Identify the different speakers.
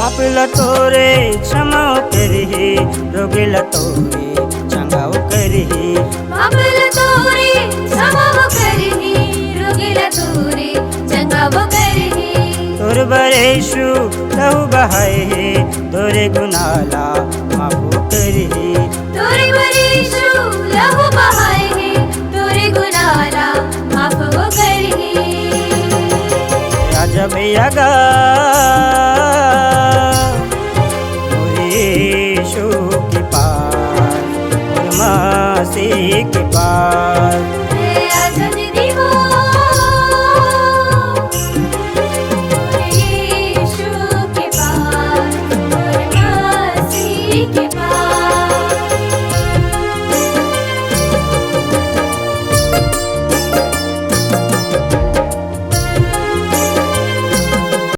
Speaker 1: पापला तोरे क्षमा करही रोगिला तोरे चंगाव करही
Speaker 2: पापला तोरे क्षमा करही रोगिला तोरे चंगाव करही
Speaker 1: तोर बरेशु लहू बहाए तोरे गुनाला माफ करही
Speaker 2: तोरे बरेशु लहू बहाए तोरे गुनाला माफ करही
Speaker 1: राजा भैया गा यीशु के पास और मसीह के पास
Speaker 2: आजाद दीवो यीशु के पास और मसीह के